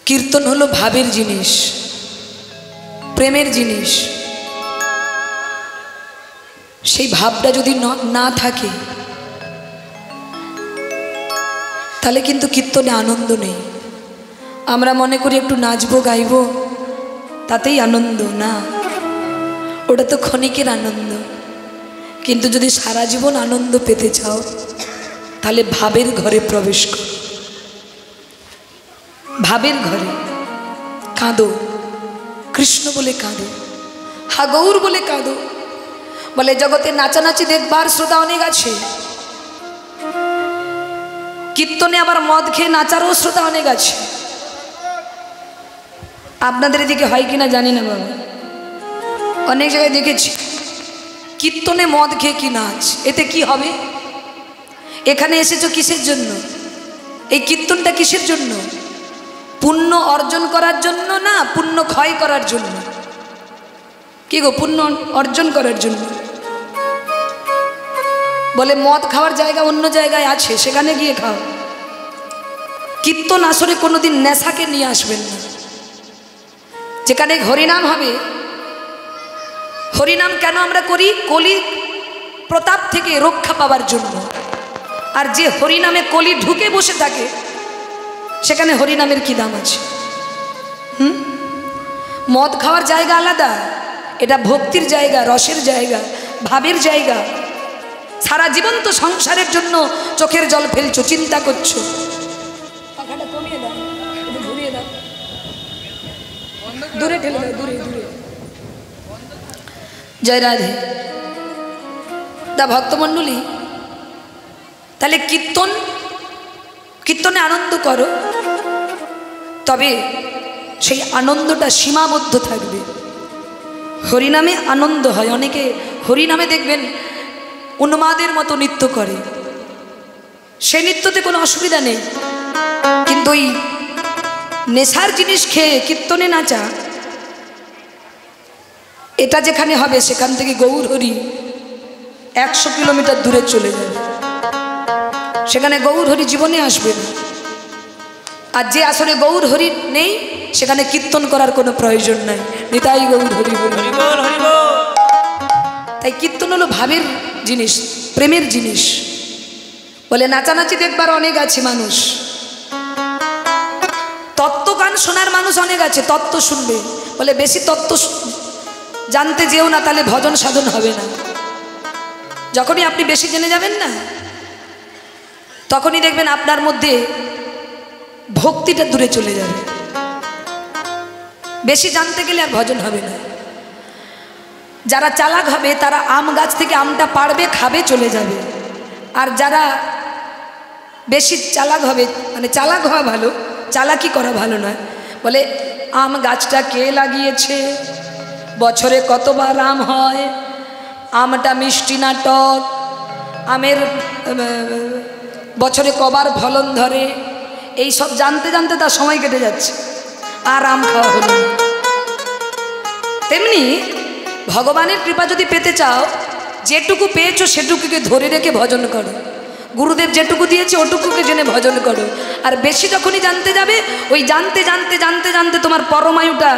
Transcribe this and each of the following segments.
कीर्तन हलो भावेर जिनिस, प्रेमेर जिनिस। सेई भावटा जोदि ना थाके ताहले किन्तु कीर्तने आनंद नेই। आमरा मने करी एकटु नाचबो गाइबो तातेई आनंद ना, ओटा तो क्षणिकेर आनंद। किन्तु जोदि सारा जीवन आनंद पेते चाओ ताहले भावेर घरे प्रवेश करो। भावेर घरे काँदो, कृष्ण बोले काँदो, हा गौर बोले काँदो। बोले जगते नाचानाची देखबार श्रोता अनेक आछे, कीर्तने आबार मद खेये नाचारो श्रोता अनेक आछे। आपनादेर एदिके हय किना जानि ना बाबा, अनेक जायगाय देखेछि कीर्तने मद खेये कि नाच, एते कि हबे? एखाने एसेছো किसेर जन्य? এই कीर्तनটা किसेर जन्य? पुण्य अर्जन करार जन्य ना पुण्य क्षय करार जन्य? कि गो पुण्य अर्जन करार जन्य? बोले मद खाওয়ার জায়গা অন্য জায়গায় আছে, সেখানে গিয়ে খাও। कीर्तन आसरे कोनोदिन नेশাকে নিয়ে আসবেন না। যেখানে হরিনাম হবে, হরিনাম কেন আমরা করি? কলি প্রতাপ থেকে রক্ষা পাওয়ার জন্য। আর যে হরিনামে কলি ঢুকে বসে থাকে সেখানে হরিনামের কি দাম আছে? মদ খাওয়ার জায়গা আলাদা, এটা ভক্তির জায়গা, রসের জায়গা, ভাবের জায়গা। সারা জীবন তো সংসারের জন্য চোখের জল ফেলছো, চিন্তা করছো। পাখাটা কমিয়ে দাও, একটু ঘুরিয়ে দাও, দূরে ঠেলে দাও, দূরে দূরে। জয় রাধে। দা ভক্তমণ্ডলী, তাহলে কীর্তনে আনন্দ করো, তবে সেই আনন্দটা সীমাবদ্ধ থাকবে। হরিনামে আনন্দ হয়। অনেকে হরিনামে দেখবেন উন্মাদের মতো নৃত্য করে, সে নৃত্যতে কোনো অসুবিধা নেই। কিন্তু ওই নেশার জিনিস খেয়ে কীর্তনে নাচা, এটা যেখানে হবে সেখান থেকে গৌর হরি 100 কিলোমিটার দূরে চলে যাবে, সেখানে গৌর হরি জীবনে আসবে না। আর যে আসলে গৌর হরি নেই সেখানে কীর্তন করার কোনো প্রয়োজন নাই। নিতাই গৌর হরি বল। তাই কীর্তন হলো ভাবের জিনিস, প্রেমের জিনিস। বলে নাচানাচি দেখবার অনেক আছে মানুষ, তত্ত্ব গান শোনার মানুষ অনেক আছে, তত্ত্ব শুনবে। বলে বেশি তত্ত্ব জানতে যেও না, তাহলে ভজন সাধন হবে না। যখনই আপনি বেশি জেনে যাবেন না, তখনই দেখবেন আপনার মধ্যে ভক্তিটা দূরে চলে যাবে। বেশি জানতে গেলে আর ভজন হবে না। যারা চালাক হবে তারা আম গাছ থেকে আমটা পাড়বে, খাবে, চলে যাবে। আর যারা বেশি চালাক হবে, মানে চালাক হওয়া ভালো, চালাকি করা ভালো নয়। বলে আম গাছটা কে লাগিয়েছে, বছরে কতবার আম হয়, আমটা মিষ্টি না টক, আমের বছরে কবার ফলন ধরে, এই সব জানতে জানতে তার সময় কেটে যাচ্ছে, আর আম খাওয়া হলো না। তেমনি ভগবানের কৃপা যদি পেতে চাও, যেটুকু পেয়েছো সেটুকুকে ধরে রেখে ভজন করো। গুরুদেব যেটুকু দিয়েছে ওটুকুকে জেনে ভজন করো। আর বেশি যখনই জানতে যাবে, ওই জানতে জানতে জানতে জানতে তোমার পরমায়ুটা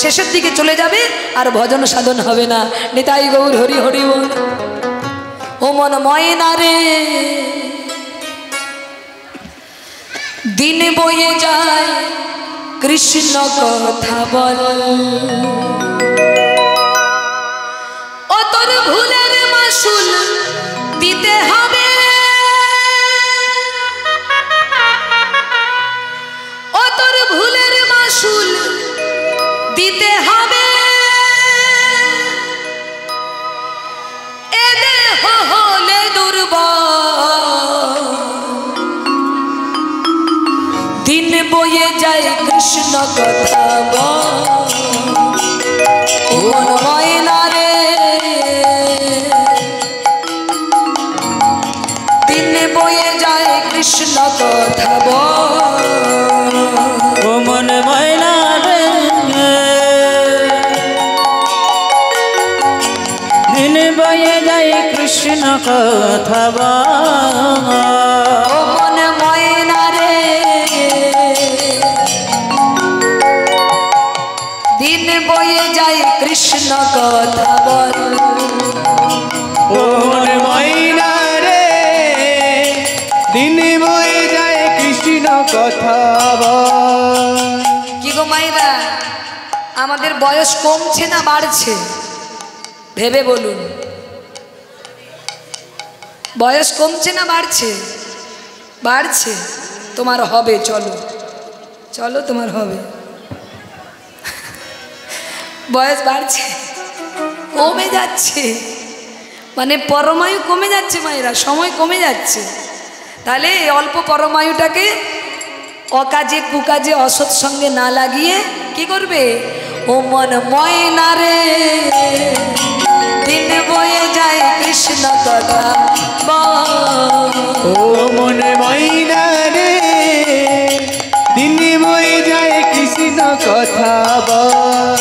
শেষের দিকে চলে যাবে, আর ভজন সাধন হবে না। নিতাই গৌর হরি হরি বল। ও মন ময়না রে, দিন বয়ে যায় কৃষ্ণ কথা বল, ও তোর ভুলের মাসুল দিতে হবে, ও তোর ভুলের মাসুল দিতে হবে। এ দেহ হলে দুর্বল, দিন বয়ে যায় কৃষ্ণ কথা বল। ও মন ময়না রে, দিন বয়ে যায় কৃষ্ণ কথা বল। ও মন ময়না রে, দিন বয়ে যায় কৃষ্ণ কথা বল। ও মন ময়না রে, বয়ে যায় কৃষ্ণ কথা বল। ও মন ময়না রে দিন বয়ে যায় কৃষ্ণ কথা বল। কি গো মাইরা, আমাদের বয়স কমছে না বাড়ছে? ভেবে বলুন, বয়স কমছে না বাড়ছে? বাড়ছে। তোমার হবে, চলো চলো, তোমার হবে। বয়স বাড়ছে, কমে যাচ্ছে, মানে পরমায়ু কমে যাচ্ছে মায়েরা, সময় কমে যাচ্ছে। তাহলে এই অল্প পরমায়ুটাকে অকাজে কুকাজে অসৎ সঙ্গে না লাগিয়ে কি করবে? ও মন ময়না রে দিন বয়ে যায় কৃষ্ণ কথা বল। ও মন ময়না রে দিন বয়ে যায় কৃষ্ণ কথা বল।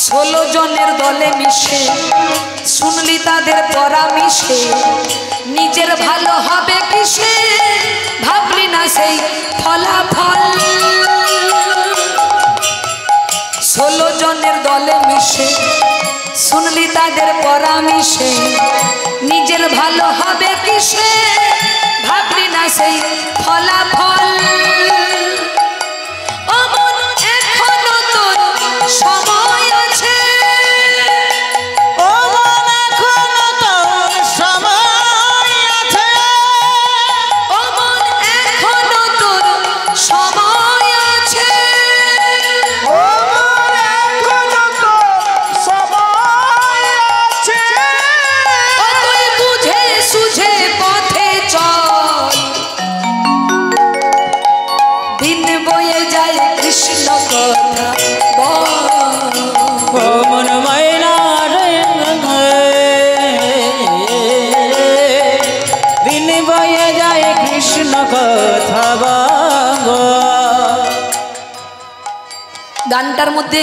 16 জনের দলে মিশে শুনলি তাদের পরামর্শে, নিজের ভালো হবে কিসে ভাবলি না সেই ফলাফল। 16 জনের দলে মিশে শুনলি তাদের পরামর্শে, নিজের ভালো হবে কিসে ভাবলি না সেই ফলাফল। ও মন এখনো তোর সময় আছে, ও মন এখনো তোর সময় আছে, ও মন এখনো তোর সময় আছে। ও মন এখনো তোর সময় আছে। ও তুই বুঝে সুঝে পথে চল, দিন বয়ে যায় কৃষ্ণ কথা বল। ও মন ময়না রে দিন বয়ে যায় কৃষ্ণ কথা বল। গানটার মধ্যে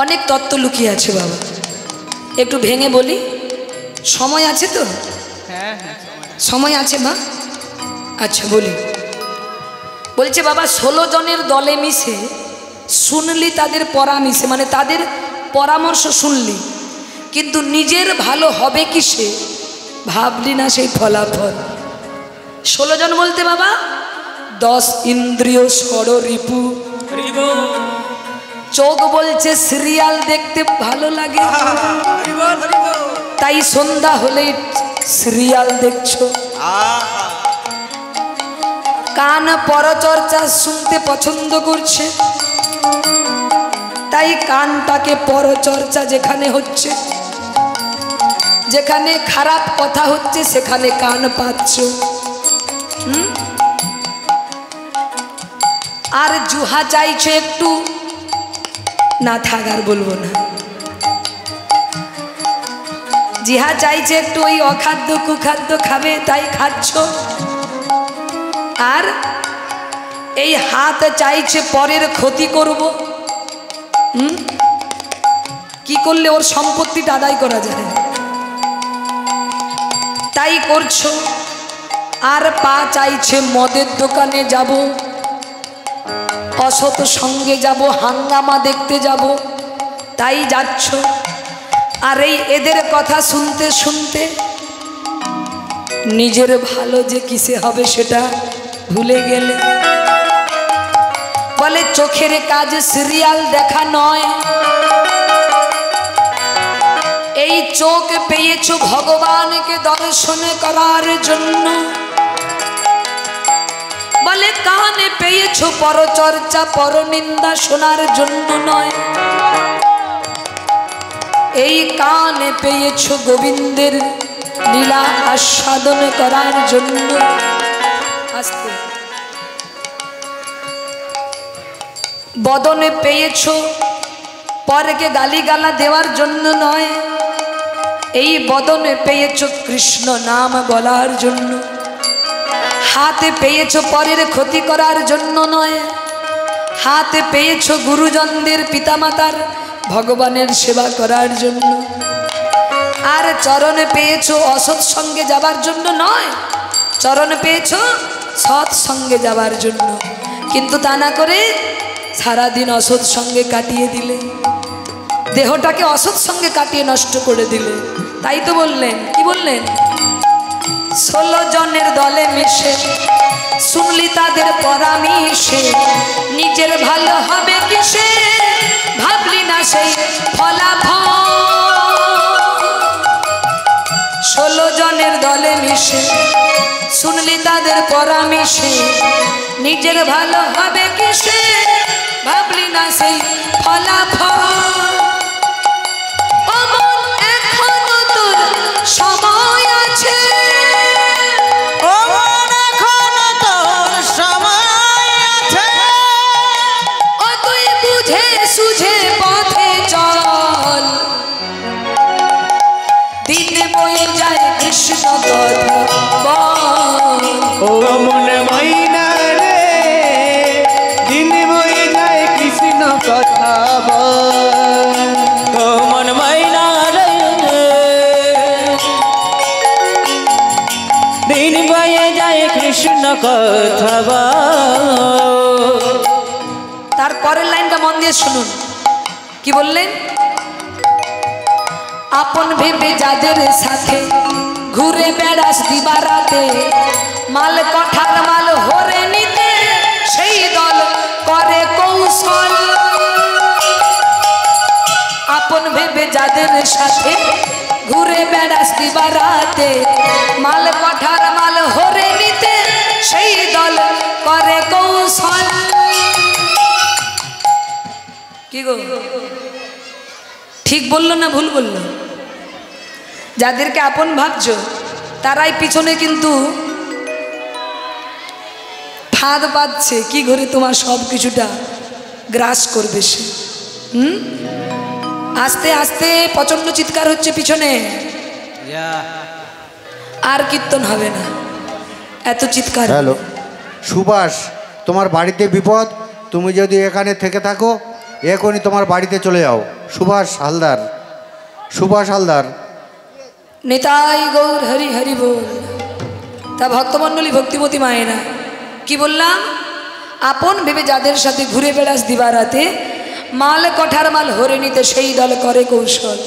অনেক তত্ত্ব লুকিয়ে আছে বাবা, একটু ভেঙে বলি। সময় আছে তো? সময় আছে মা? আচ্ছা বলি। বলছে বাবা 16 জনের দলে মিশে শুনলি তাদের পরামর্শে, মানে তাদের পরামর্শ শুনলি, কিন্তু নিজের ভালো হবে কিসে ভাবলি না সেই ফলাফল। 16 জন বলতে বাবা 10 ইন্দ্রিয় ষড়রিপু। চোখ বলছে সিরিয়াল দেখতে ভালো লাগে, তাই সন্ধ্যা হলেই সিরিয়াল দেখছো। কান পরচর্চা শুনতে পছন্দ করছে, তাই কানটাকে পরচর্চা যেখানে হচ্ছে, যেখানে খারাপ কথা হচ্ছে সেখানে কান পাচ্ছ। আর জুহা চাইছে একটু, না থাক আর বলবো না। জিহা চাইছে একটু ওই অখাদ্য কুখাদ্য খাবে, তাই খাচ্ছ। আর এই হাত চাইছে পরের ক্ষতি করব। কি করলে ওর সম্পত্তিটা আদায় করা যায়, তাই করছো। আর পা চাইছে মদের দোকানে যাব, অসৎ সঙ্গে যাব, হাঙ্গামা দেখতে যাব, তাই যাচ্ছ। আর এই এদের কথা শুনতে শুনতে নিজের ভালো যে কিসে হবে সেটা ভুলে গেলে। বলে চোখের কাজ সিরিয়াল দেখা নয়, এই চোখ পেয়েছো ভগবানকে দর্শন করার জন্য। বলে কান পেয়েছো পরচর্চা পরনিন্দা শোনার জন্য নয়, এই কান পেয়েছো গোবিন্দের লীলা আস্বাদন করার জন্য। আস্তে বদনে পেয়েছো পরকে গালিগালা দেওয়ার জন্য নয়, এই বদনে পেয়েছো কৃষ্ণ নাম বলার জন্য। হাতে পেয়েছো পরের ক্ষতি করার জন্য নয়, হাতে পেয়েছো গুরুজনদের পিতামাতার ভগবানের সেবা করার জন্য। আর চরণে পেয়েছো অসৎ সঙ্গে যাবার জন্য নয়, চরণে পেয়েছো সৎ সঙ্গে যাবার জন্য। কিন্তু তা না করে সারাদিন অসৎ সঙ্গে কাটিয়ে দিলে, দেহটাকে অসৎ সঙ্গে কাটিয়ে নষ্ট করে দিলে। তাই তো বললেন, কি বললেন? 16 জনের দলে মিশে শুনলি তাদের পরামর্শে, নিজের ভালো হবে কিসে ভাবলি না সেই ফলাফল। 16 জনের দলে মিশে শুনলি তাদের পরামর্শে, নিজের ভালো হবে কিসে ভাবলি না সেই ফলাফল। এখনো তোর সময় আছে, সুঝে পথে চল, দিন বয়ে যায় কৃষ্ণ কথা বল। ও মন ময়না রে, দিন বয়ে যায় কৃষ্ণ কথা বল। ও মন ময়না রে, দিন বয়ে যায় কৃষ্ণ কথা বল। তারপরের লাইনটা মন দিয়ে শুনুন, কি বললেন? আপন ভেবে যাদের সাথে ঘুরে বেড়াস দিবারাতে, মাল কঠার মাল হরে নিতে সেই দল করে কৌশল। আপন ভেবে যাদের সাথে ঘুরে বেড়াস দিবারাতে, মাল কঠার মাল হরে নিতে সেই দল করে কৌশল। কি গো, ঠিক বললো না ভুল বললো? যাদেরকে আপন ভাবছো তারাই পিছনে কিন্তু ফাঁদ পাচ্ছে, কি করে তোমার সব কিছুটা গ্রাস করবে সে। আস্তে আস্তে প্রচন্ড চিৎকার হচ্ছে পিছনে, আর কীর্তন হবে না, এত চিৎকার। হ্যালো সুভাষ, তোমার বাড়িতে বিপদ, তুমি যদি এখানে থেকে থাকো এখনই তোমার বাড়িতে চলে যাও। সুভাষ হালদার, সুভাষ হালদার। নিতাই গৌর হরি হরি বল। তা ভক্তমণ্ডলী, ভক্তিমতী মায়েরা, কি বললাম? আপন ভেবে যাদের সাথে ঘুরে বেড়াস দিবারাতে, মাল কঠার মাল হরে নিতে সেই দল করে কৌশল।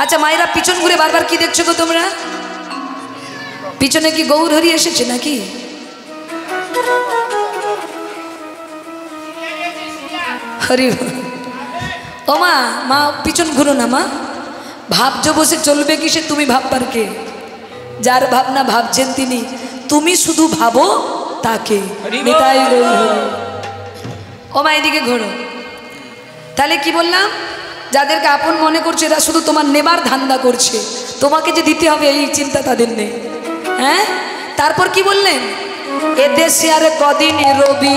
আচ্ছা মায়েরা, পিছন ঘুরে বারবার কি দেখছো গো তোমরা? পিছনে কি গৌর হরি এসেছে নাকি? হরি ও মা, মা পিছন ঘুরো না মা। ভাবছো বসে চলবে কিসে? তুমি ভাববার কে? যার ভাবনা ভাবছেন তিনি, তুমি শুধু ভাবো তাকে। নিতাই গৌর হরি। ও মা এদিকে ঘোরো। তাহলে কি বললাম? যাদেরকে আপন মনে করছে এরা শুধু তোমার নেবার ধান্দা করছে, তোমাকে যে দিতে হবে এই চিন্তা তাদের নেই। হ্যাঁ, তারপর কি বললেন? এদেশে আর কদিন রবি,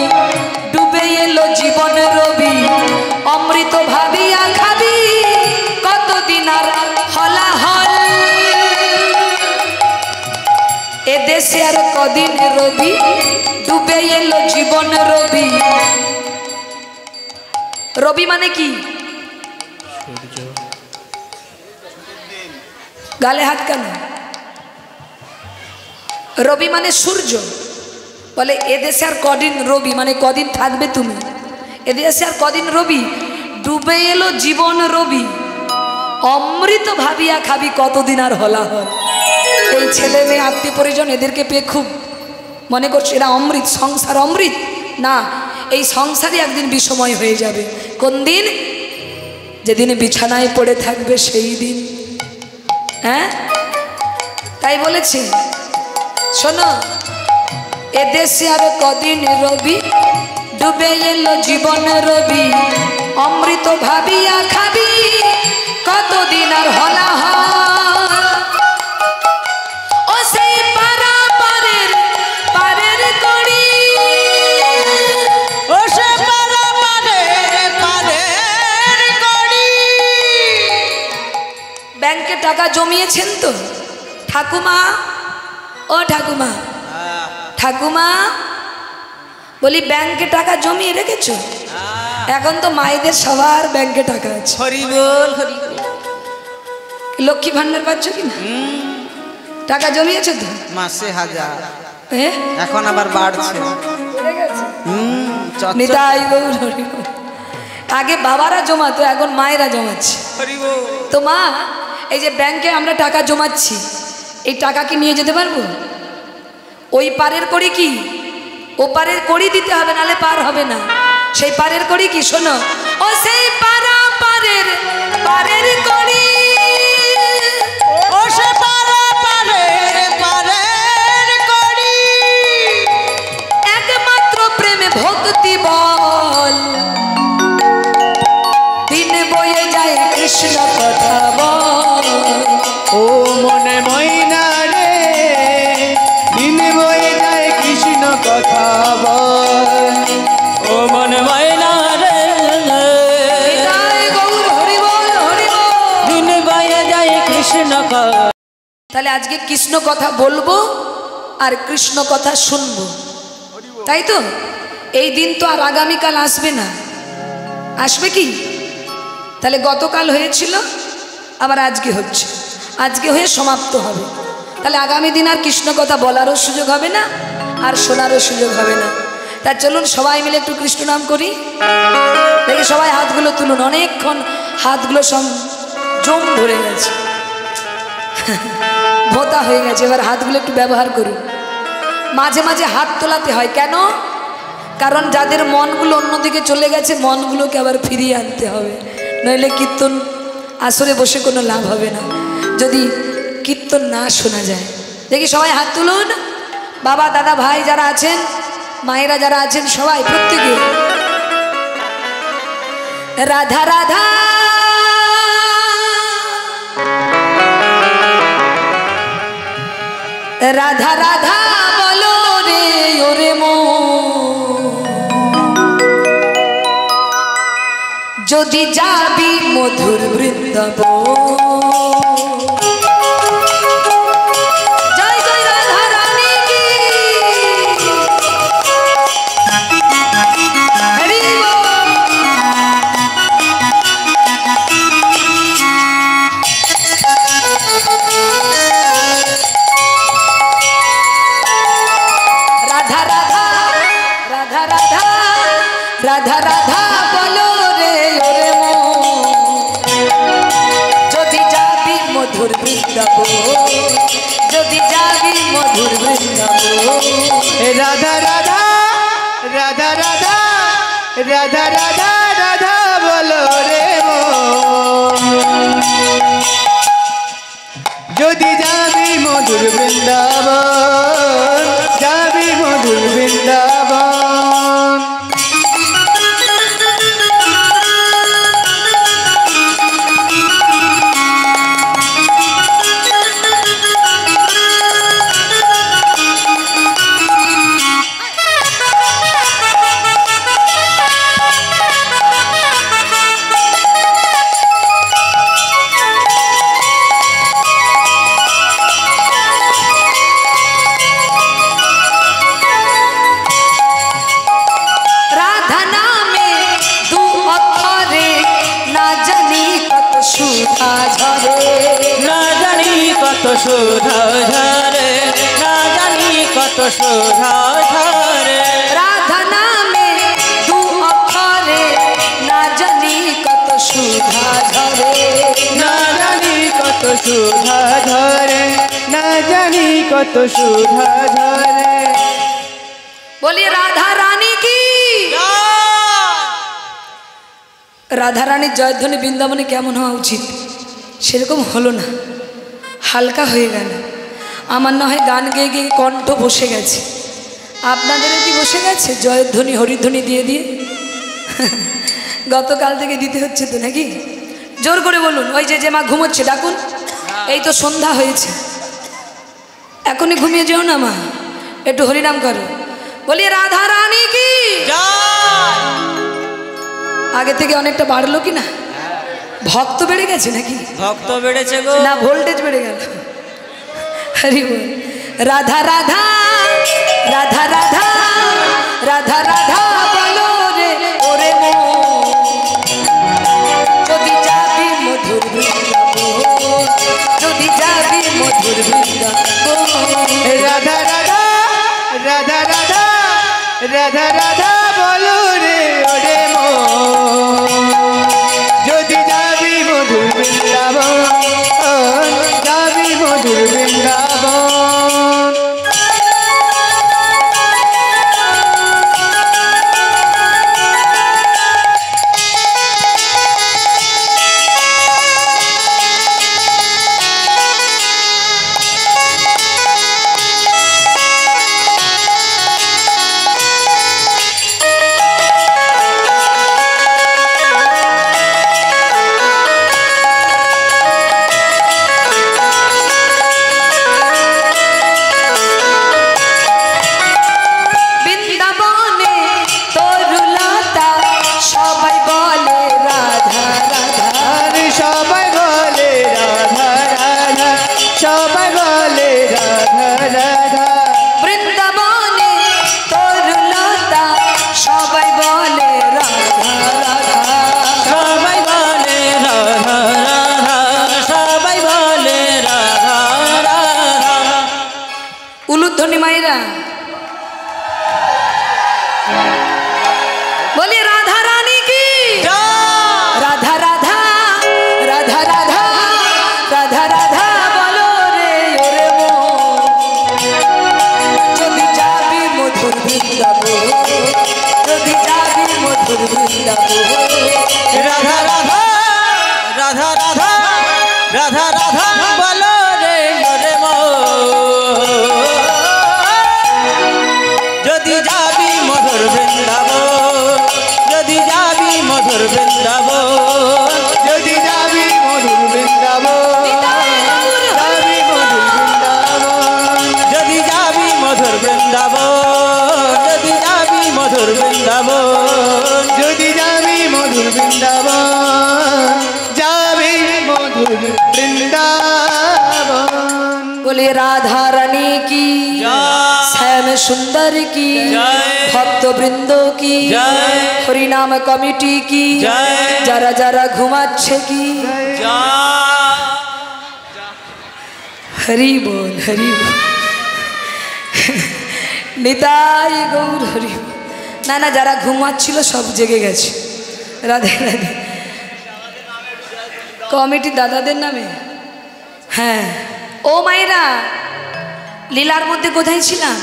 ডুবে এলো জীবন রবি, অমৃত ভাবিয়া খাবি কতদিন আর হলাহল। এদেশে আর কদিন রবি, ডুবে এলো জীবন রবি। রবি মানে কি? গালে হাত কেন? রবি মানে সূর্য। বলে এদেশে আর কদিন রবি মানে কদিন থাকবে তুমি, এদেশে আর কদিন রবি, ডুবে এলো জীবন রবি, অমৃত ভাবিয়া খাবি কতদিন আর হলাহল। এই ছেলে মেয়ে আত্মীয় পরিজন এদেরকে পেয়ে খুব মনে করছে এরা অমৃত, সংসার অমৃত। না, এই সংসারই একদিন বিষময় হয়ে যাবে। কোন দিন? যেদিন বিছানায় পড়ে থাকবে সেই দিন। হ্যাঁ, তাই বলেছি। শোনো, এদেশে আর কদিন রবি, ডুবে এলো জীবন রবি, অমৃত ভাবিয়া খাবি কতদিন আর হলাহল। ও সেই পারা পারের পারের কড়ি, ও সে পারা পারের পারের কড়ি। ব্যাংকে টাকা জমিয়েছেন তো ঠাকুমা? ও ঠাকুমা, ঠাকুমা বলি ব্যাংকে টাকা জমিয়ে রেখেছো? এখন তো মায়েদের সবার ব্যাংকে টাকা আছে। হরি বল হরি বল। লক্ষ্মী ভান্ডার পাচ্ছ কি না? টাকা জমিয়েছো তো? মাসে 1000, হ্যাঁ, এখন আবার বাড়ছে। নিতাই গৌর হরি বল। আগে বাবারা জমাতো, এখন মায়েরা জমাচ্ছে। তো মা, এই যে ব্যাংকে আমরা টাকা জমাচ্ছি, এই টাকা কি নিয়ে যেতে পারবো? ওই পারের করি কি ও পারের করি দিতে হবে, নালে পার হবে না। সেই পারের করি কি শোনো, ও সেই পারা পারের পারের করি, ও সে পারা পারের করি, একমাত্র প্রেমে ভক্তি বল, দিন বয়ে যায় কৃষ্ণ কথা বল। ও মনে ময়না রে, দিন বয়ে যায় কৃষ্ণ কথা বল। ও মন ময়না রে, নিতাই গৌর হরি বল, হরি বল। দিন বয়ে যায় কৃষ্ণ কথা। তাহলে আজকে কৃষ্ণ কথা বলবো আর কৃষ্ণ কথা শুনবো, তাই তো? এই দিন তো আর আগামীকাল আসবে না, আসবে কি? তাহলে গতকাল হয়েছিল, আবার আজকে হচ্ছে, আজকে হয়ে সমাপ্ত হবে। তাহলে আগামী দিন আর কৃষ্ণ কথা বলারও সুযোগ হবে না, আর শোনারও সুযোগ হবে না। তা চলুন সবাই মিলে একটু কৃষ্ণ নাম করি। দেখি সবাই হাতগুলো তুলুন, অনেকক্ষণ হাতগুলো সব জম ধরে গেছে, ভোতা হয়ে গেছে। এবার হাতগুলো একটু ব্যবহার করুন। মাঝে মাঝে হাত তোলাতে হয়, কেন? কারণ যাদের মনগুলো অন্যদিকে চলে গেছে, মনগুলোকে আবার ফিরিয়ে আনতে হবে, নইলে কীর্তন আসরে বসে কোনো লাভ হবে না যদি কীর্তন না শোনা যায়। দেখি সবাই হাত তুলুন, বাবা দাদা ভাই যারা আছেন, মায়েরা যারা আছেন, সবাই প্রত্যেকে রাধা রাধা রাধা রাধা বলো রে ওরে মন, যদি যাবি মধুর বৃন্দাবন। জয় জয় রাধা রানী কি, হরি বল। রাধা রাধা রাধা রাধা রাধা রাধা বলো রে ওরে মন, যদি যাবি মধুর বৃন্দাবন, যদি যাবি মধুর বৃন্দাবন। রাধা রাধা রাধা রাধা রাধা রাধা রাধা বলো রে মন, যদি যাবি মধুর বৃন্দাবন, যাবি মধুর বৃন্দাবন। রাধা নামে দু অক্ষরে না জানি কত সুধা ঝরে, না জানি কত সুধা ঝরে, না জানি কত সুধা ঝরে। রাধা নামে দু অক্ষরে না জানি কত সুধা ঝরে, না জানি কত সুধা ঝরে, না জানি কত সুধা ঝরে। বলি রাধা রানী কি। রাধা রানীর জয়ধ্বনি বৃন্দাবনে কেমন হওয়া উচিত সেরকম হলো না, হালকা হয়ে গেল। আমার না হয় গান গেয়ে গিয়ে কণ্ঠ বসে গেছে, আপনাদেরও কি বসে গেছে জয়ধ্বনি হরিধ্বনি দিয়ে দিয়ে? গতকাল থেকে দিতে হচ্ছে তো নাকি? জোর করে বলুন। ওই যে মা ঘুমোচ্ছে ডাকুন, এই তো সন্ধ্যা হয়েছে, এখনই ঘুমিয়ে যেও না মা, একটু হরিনাম করো। বলি রাধা রানী কি। আগে থেকে অনেকটা বাড়লো কি না? ভক্ত বেড়ে গেছে নাকি? ভক্ত বেড়েছে গো, না ভোল্টেজ বেড়ে গেল? হরি বল। রাধা রাধা রাধা রাধা রাধা রাধা বলো রে ওরে মন, যদি যাবি মধুর বৃন্দাবন, যদি যাবি মধুর বৃন্দাবন। রাধা রাধা রাধা রাধা রাধা রাধা বলো মায়েরা বলি রাধা রানী কি রাধা রাধা রাধা রাধা রাধা রাধা বলো রে ওরে মন যদি যাবি মধুর বৃন্দাবন যদি যাবি মধুর বৃন্দাবন রাধা রাধা রাধা রাধা রাধা রাধা বলো রে ওরে মন যদি যাবি মধুর বৃন্দাবন যদি যাবি মধুর বৃন্দাবন যদি যাবি মধুর বৃন্দাবন যাবি মধুর বৃন্দাবন যদি যাবি মধুর বৃন্দাবন যদি যাবি মধুর বৃন্দাবন যদি যাবি মধুর বৃন্দাবন যাবি মধুর বৃন্দাবন बोले राधा रानी की श्याम सुंदर की भक्त वृंदो की हरि नाम कमिटी की जरा जरा घुमाच्छे की हरि बोल निताई गौर हरि बोल। ना ना যারা ঘুমাচ্ছিল সব জেগে গেছে রাধে রাধে কমিটি দাদাদের নামে হ্যাঁ ও মায়েরা লীলার মধ্যে কোথায় ছিলাম